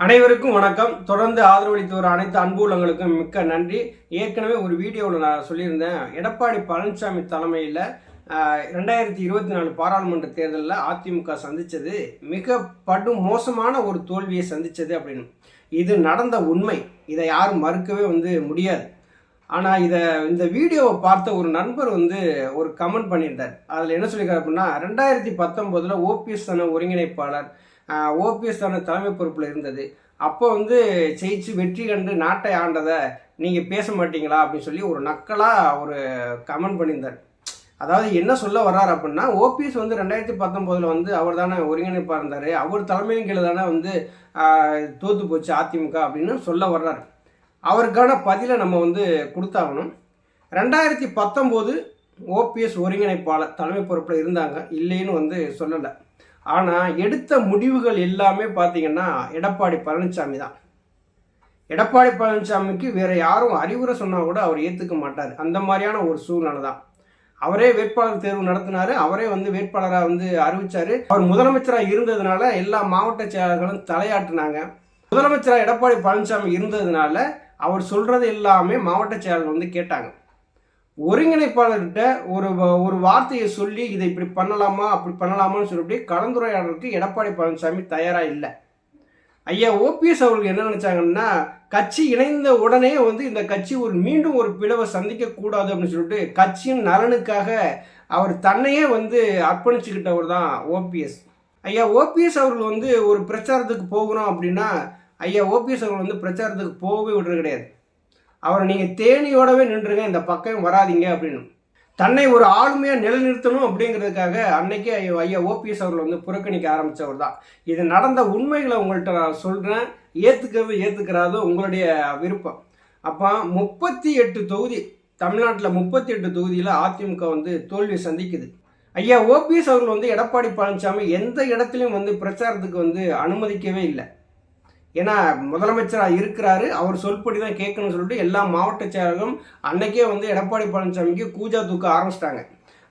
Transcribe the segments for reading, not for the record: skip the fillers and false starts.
அனைவருக்கும் வணக்கம். தொடர்ந்து ஆதரவளித்து வர அனைத்து அன்பு உள்ளங்களுக்கும் மிக்க நன்றி. ஏற்கனவே ஒரு வீடியோவில் நான் சொல்லியிருந்தேன், எடப்பாடி பழனிசாமி தலைமையில் 2024 பாராளுமன்ற தேர்தலில் அதிமுக சந்தித்தது மிக மோசமான ஒரு தோல்வியை சந்தித்தது அப்படின்னு. இது நடந்த உண்மை, இதை யாரும் மறுக்கவே முடியாது. ஆனால் இந்த வீடியோவை பார்த்த ஒரு நண்பர் ஒரு கமெண்ட் பண்ணியிருந்தார். அதில் என்ன சொல்லியிருக்காரு அப்படின்னா, 2019 ஓபிஎஸ் தான ஒருங்கிணைப்பாளர், ஓபிஎஸ் தான தலைமை பொறுப்பில் இருந்தது, அப்போ ஜெயிச்சு வெற்றி கண்டு நாட்டை ஆண்டதை நீங்கள் பேச மாட்டீங்களா அப்படின்னு சொல்லி ஒரு நக்கலாக ஒரு கமெண்ட் பண்ணியிருந்தார். அதாவது என்ன சொல்ல வர்றாரு அப்படின்னா, ஓபிஎஸ் 2019 அவர் தானே ஒருங்கிணைப்பாக இருந்தார், அவர் தலைமையின் கீழே தானே தோற்று போச்சு அதிமுக அப்படின்னு சொல்ல வர்றாரு. அவருக்கான பதிலை நம்ம கொடுத்தாகணும். 2019 ஓபிஎஸ் ஒருங்கிணைப்பாளர் தலைமை பொறுப்பில் இருந்தாங்க, இல்லைன்னு சொல்லலை. ஆனால் எடுத்த முடிவுகள் எல்லாமே பார்த்தீங்கன்னா எடப்பாடி பழனிசாமி தான். எடப்பாடி பழனிசாமிக்கு வேற யாரும் அறிவுரை சொன்னால் கூட அவர் ஏற்றுக்க மாட்டார். அந்த மாதிரியான ஒரு சூழ்நிலை தான். அவரே வேட்பாளர் தேர்வு நடத்தினாரு, அவரே வேட்பாளராக அறிவிச்சாரு. அவர் முதலமைச்சராக இருந்ததுனால எல்லா மாவட்ட செயலாளர்களும் தலையாட்டினாங்க. முதலமைச்சராக எடப்பாடி பழனிசாமி இருந்ததுனால அவர் சொல்றது எல்லாமே மாவட்ட செயலாளர்கள் கேட்டாங்க. ஒருங்கிணைப்பாளர்கிட்ட ஒரு வார்த்தையை சொல்லி இதை இப்படி பண்ணலாமா அப்படி பண்ணலாமான்னு சொல்லிட்டு கலந்துரையாடலுக்கு எடப்பாடி பழனிசாமி தயாராக இல்லை. ஐயா ஓபிஎஸ் அவர்கள் என்ன நினைச்சாங்கன்னா, கட்சி இணைந்த உடனே இந்த கட்சி மீண்டும் ஒரு பிளவை சந்திக்க கூடாது அப்படின்னு சொல்லிட்டு கட்சியின் நலனுக்காக அவர் தன்னையே அர்ப்பணிச்சுக்கிட்டவர் தான் ஓபிஎஸ். ஐயா ஓபிஎஸ் அவர்கள் ஒரு பிரச்சாரத்துக்கு போகணும் அப்படின்னா, ஐயா ஓபிஎஸ் அவர்கள் பிரச்சாரத்துக்கு போகவே விடுறது கிடையாது. அவரை நீங்கள் தேனியோடவே நின்றுங்க, இந்த பக்கம் வராதிங்க அப்படின்னு தன்னை ஒரு ஆளுமையாக நிலைநிறுத்தணும் அப்படிங்கிறதுக்காக அன்னைக்கே ஐயா ஓபிஎஸ் அவர்கள் புறக்கணிக்க ஆரம்பித்தவர் தான். இது நடந்த உண்மைகளை உங்கள்கிட்ட நான் சொல்கிறேன், ஏற்றுக்கிறாதோ உங்களுடைய விருப்பம். அப்போ 38 தொகுதி, தமிழ்நாட்டில் 38 தொகுதியில் அதிமுக தோல்வி சந்திக்குது. ஐயா ஓபிஎஸ் அவர்கள் எடப்பாடி பழனிசாமி எந்த இடத்துலையும் பிரச்சாரத்துக்கு அனுமதிக்கவே இல்லை. ஏன்னா முதலமைச்சராக இருக்கிறாரு, அவர் சொல்படி தான் கேட்கணும்னு சொல்லிட்டு எல்லா மாவட்ட செயலர்களும் அன்னைக்கே எடப்பாடி பழனிசாமிக்கு கூஜா தூக்க ஆரம்பிச்சிட்டாங்க.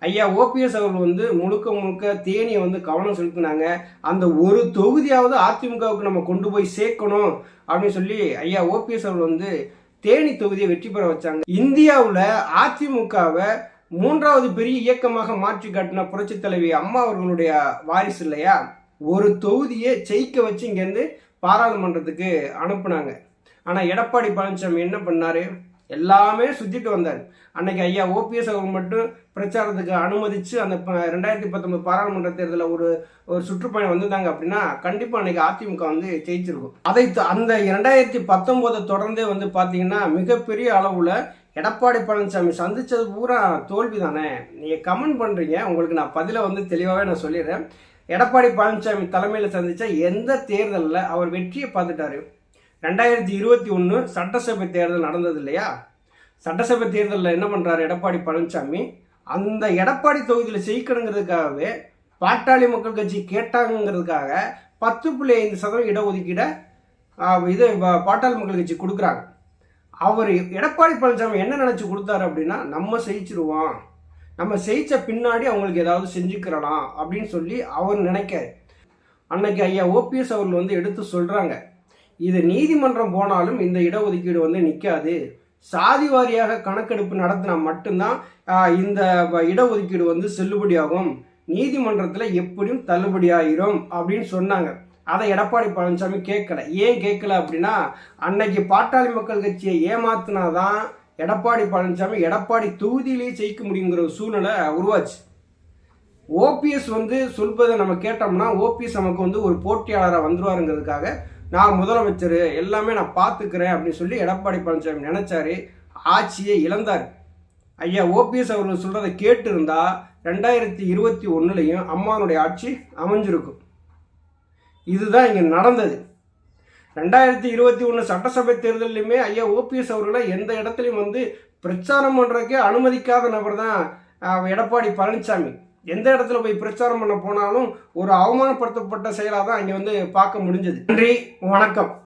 ஐயா ஓபிஎஸ் அவர்கள் முழுக்க தேனியை கவனம் செலுத்தினாங்க. அந்த ஒரு தொகுதியாவது அதிமுகவுக்கு நம்ம கொண்டு போய் சேர்க்கணும் அப்படின்னு சொல்லி ஐயா ஓபிஎஸ் அவர்கள் தேனி தொகுதியை வெற்றி பெற வச்சாங்க. இந்தியாவில் அதிமுகவை 3வது பெரிய இயக்கமாக மாற்றி காட்டின புரட்சி தலைவி அம்மா அவர்களுடைய வாரிசு இல்லையா, ஒரு தொகுதியை ஜெயிக்க வச்சு இங்கேருந்து பாராளுமன்றத்துக்கு அனுப்புனாங்க. ஆனால் எடப்பாடி பழனிசாமி என்ன பண்ணாரு, எல்லாமே சுற்றிட்டு வந்தார். அன்னைக்கு ஐயா ஓபிஎஸ் அவர்கள் மட்டும் பிரச்சாரத்துக்கு அனுமதிச்சு அந்த 2019 பாராளுமன்ற தேர்தலில் ஒரு சுற்றுப்பயணம் வந்திருந்தாங்க அப்படின்னா கண்டிப்பாக அன்னைக்கு அதிமுக ஜெயிச்சிருக்கும். அந்த 2019 தொடர்ந்தே பார்த்தீங்கன்னா மிகப்பெரிய அளவில் எடப்பாடி பழனிசாமி சந்திச்சது பூரா தோல்வி தானே. நீங்கள் கமெண்ட் பண்ணுறீங்க, உங்களுக்கு நான் பதிலை தெளிவாகவே நான் சொல்லிடுறேன். எடப்பாடி பழனிசாமி தலைமையில் சந்தித்த எந்த தேர்தலில் அவர் வெற்றியை பார்த்துட்டாரு. 2021 சட்டசபை தேர்தல் நடந்தது இல்லையா, சட்டசபை தேர்தலில் என்ன பண்ணுறாரு எடப்பாடி பழனிசாமி, அந்த எடப்பாடி தொகுதியில் ஜெயிக்கணுங்கிறதுக்காகவே பாட்டாளி மக்கள் கட்சி கேட்டாங்கிறதுக்காக 10.5% இடஒதுக்கீட பாட்டாளி மக்கள் கட்சி கொடுக்குறாங்க. அவர் எடப்பாடி பழனிசாமி என்ன நினச்சி கொடுத்தாரு அப்படின்னா, நம்ம ஜெயிச்சிருவோம், நம்ம ஜெயிச்ச பின்னாடி அவங்களுக்கு ஏதாவது செஞ்சுக்கிறலாம் அப்படின்னு சொல்லி அவர் நினைக்காரு. அன்னைக்கு ஐயா ஓபிஎஸ் அவர்கள் எடுத்து சொல்கிறாங்க, இது நீதிமன்றம் போனாலும் இந்த இடஒதுக்கீடு நிற்காது, சாதி வாரியாக கணக்கெடுப்பு நடத்தினா மட்டும்தான் இந்த இடஒதுக்கீடு செல்லுபடியாகும், நீதிமன்றத்தில் எப்படியும் தள்ளுபடியாயிரும் அப்படின்னு சொன்னாங்க. அதை எடப்பாடி பழனிசாமி கேட்கல. ஏன் கேட்கல அப்படின்னா, அன்னைக்கு பாட்டாளி மக்கள் கட்சியை ஏமாத்தினாதான் எடப்பாடி பழனிசாமி எடப்பாடி தொகுதியிலேயே ஜெயிக்க முடியுங்கிற ஒரு சூழ்நிலை உருவாச்சு. ஓபிஎஸ் சொல்வதை நம்ம கேட்டோம்னா ஓபிஎஸ் நமக்கு ஒரு போட்டியாளராக வந்துருவாருங்கிறதுக்காக நான் முதலமைச்சர் எல்லாமே நான் பார்த்துக்கிறேன் அப்படின்னு சொல்லி எடப்பாடி பழனிசாமி நினைச்சாரு, ஆட்சியை இழந்தார். ஐயா ஓபிஎஸ் அவர்கள் சொல்றதை கேட்டு இருந்தா 2021 அம்மானுடைய ஆட்சி அமைஞ்சிருக்கும். இதுதான் இங்க நடந்தது. 2021 சட்டசபை தேர்தலையுமே ஐயா ஓபிஎஸ் அவர்களை எந்த இடத்துலையும் பிரச்சாரம் பண்ணுறதுக்கே அனுமதிக்காத நபர் தான் எடப்பாடி பழனிசாமி. எந்த இடத்துல போய் பிரச்சாரம் பண்ண போனாலும் ஒரு அவமானப்படுத்தப்பட்ட செயலாக தான் இங்கே பார்க்க முடிஞ்சது. நன்றி, வணக்கம்.